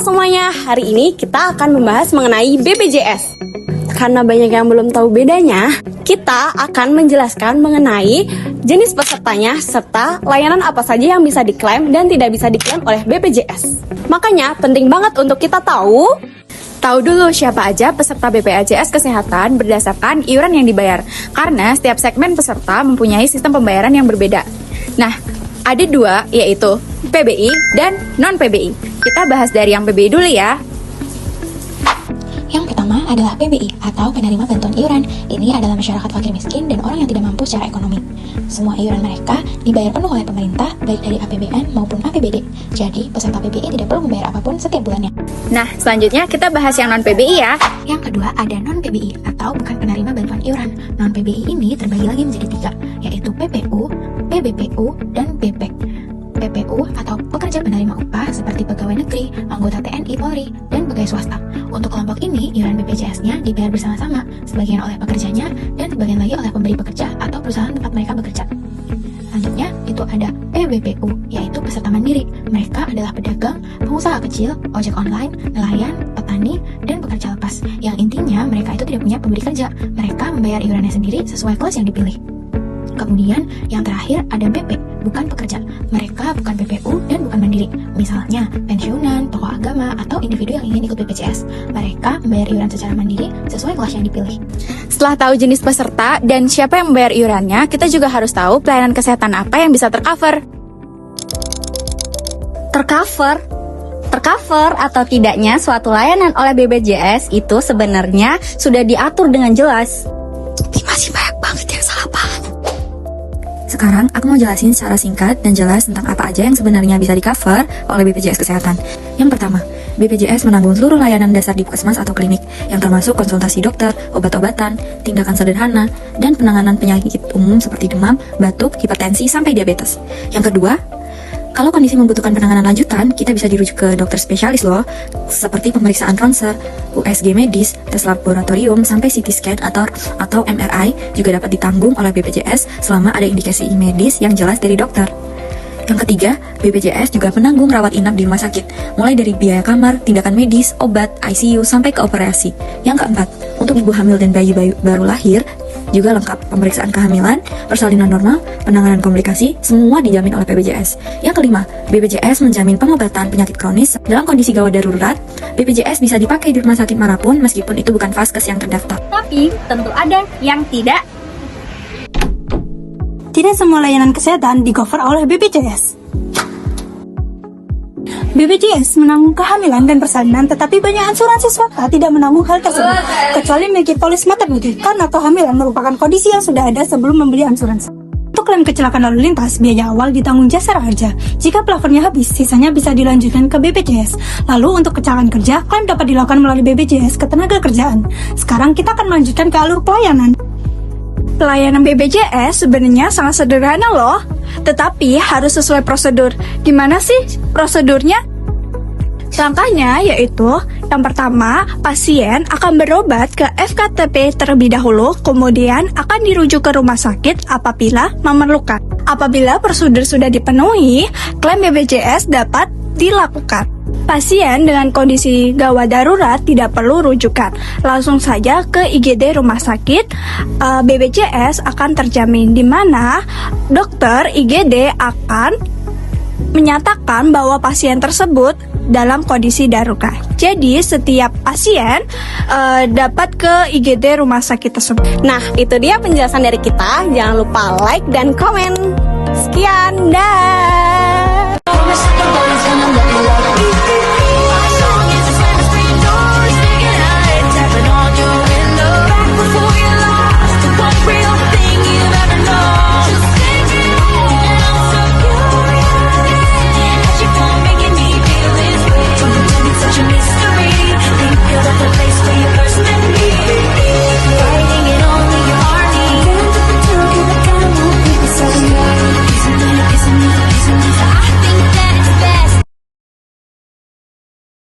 semuanya, hari ini kita akan membahas mengenai BPJS. Karena banyak yang belum tahu bedanya, kita akan menjelaskan mengenai jenis pesertanya serta layanan apa saja yang bisa diklaim dan tidak bisa diklaim oleh BPJS. Makanya penting banget untuk kita tahu dulu siapa aja peserta BPJS Kesehatan berdasarkan iuran yang dibayar. Karena setiap segmen peserta mempunyai sistem pembayaran yang berbeda. Nah, ada dua, yaitu PBI dan non-PBI. Kita bahas dari yang PBI dulu ya. Yang pertama adalah PBI atau penerima bantuan iuran. Ini adalah masyarakat fakir miskin dan orang yang tidak mampu secara ekonomi. Semua iuran mereka dibayar penuh oleh pemerintah, baik dari APBN maupun APBD. Jadi, peserta PBI tidak perlu membayar apapun setiap bulannya. Nah, selanjutnya kita bahas yang non-PBI ya. Yang kedua ada non-PBI atau bukan penerima bantuan iuran. Non-PBI ini terbagi lagi menjadi tiga, yaitu PPU, PBPU, dan BP. PPU atau pekerja penerima upah seperti pegawai negeri, anggota TNI, Polri, dan pegawai swasta. Untuk kelompok ini, iuran BPJS-nya dibayar bersama-sama, sebagian oleh pekerjanya dan sebagian lagi oleh pemberi pekerja atau perusahaan tempat mereka bekerja. Selanjutnya, itu ada PBPU, yaitu peserta mandiri. Mereka adalah pedagang, pengusaha kecil, ojek online, nelayan, petani, dan pekerja lepas. Yang intinya, mereka itu tidak punya pemberi kerja. Mereka membayar iurannya sendiri sesuai kelas yang dipilih. Kemudian, yang terakhir ada BP, bukan pekerja. Mereka bukan PPU dan bukan mandiri. Misalnya, pensiunan, tokoh agama, atau individu yang ingin ikut BPJS. Mereka membayar iuran secara mandiri sesuai kelas yang dipilih. Setelah tahu jenis peserta dan siapa yang membayar iurannya, kita juga harus tahu pelayanan kesehatan apa yang bisa tercover. Tercover atau tidaknya suatu layanan oleh BPJS itu sebenarnya sudah diatur dengan jelas. Masih banyak banget yang salah paham. Sekarang aku mau jelasin secara singkat dan jelas tentang apa aja yang sebenarnya bisa di-cover oleh BPJS Kesehatan. Yang pertama, BPJS menanggung seluruh layanan dasar di puskesmas atau klinik, yang termasuk konsultasi dokter, obat-obatan, tindakan sederhana, dan penanganan penyakit umum seperti demam, batuk, hipertensi, sampai diabetes. Yang kedua, kalau kondisi membutuhkan penanganan lanjutan, kita bisa dirujuk ke dokter spesialis loh, seperti pemeriksaan ronsen, USG medis, tes laboratorium, sampai CT scan atau MRI juga dapat ditanggung oleh BPJS selama ada indikasi medis yang jelas dari dokter. Yang ketiga, BPJS juga menanggung rawat inap di rumah sakit, mulai dari biaya kamar, tindakan medis, obat, ICU, sampai ke operasi. Yang keempat, untuk ibu hamil dan bayi baru lahir, juga lengkap pemeriksaan kehamilan, persalinan normal, penanganan komplikasi, semua dijamin oleh BPJS. Yang kelima, BPJS menjamin pengobatan penyakit kronis dalam kondisi gawat darurat. BPJS bisa dipakai di rumah sakit manapun meskipun itu bukan vaskes yang terdaftar. Tapi tentu ada yang tidak. Tidak semua layanan kesehatan di-cover oleh BPJS. BPJS menanggung kehamilan dan persalinan, tetapi banyak asuransi swasta tidak menanggung hal tersebut, kecuali memiliki polis maternity, karena kehamilan merupakan kondisi yang sudah ada sebelum membeli asuransi. Untuk klaim kecelakaan lalu lintas, biaya awal ditanggung Jasara Harja. Jika plafonnya habis, sisanya bisa dilanjutkan ke BPJS. Lalu untuk kecelakaan kerja, klaim dapat dilakukan melalui BPJS Ketenagakerjaan. Sekarang kita akan melanjutkan ke alur pelayanan. Pelayanan BPJS sebenarnya sangat sederhana loh, tetapi harus sesuai prosedur. Gimana sih prosedurnya? Langkahnya yaitu, yang pertama, pasien akan berobat ke FKTP terlebih dahulu, kemudian akan dirujuk ke rumah sakit apabila memerlukan. Apabila prosedur sudah dipenuhi, klaim BPJS dapat dilakukan. Pasien dengan kondisi gawat darurat tidak perlu rujukan, langsung saja ke IGD rumah sakit. BPJS akan terjamin, di mana dokter IGD akan menyatakan bahwa pasien tersebut dalam kondisi darurat. Jadi setiap pasien dapat ke IGD rumah sakit tersebut. Nah, itu dia penjelasan dari kita. Jangan lupa like dan komen. Sekian, dah.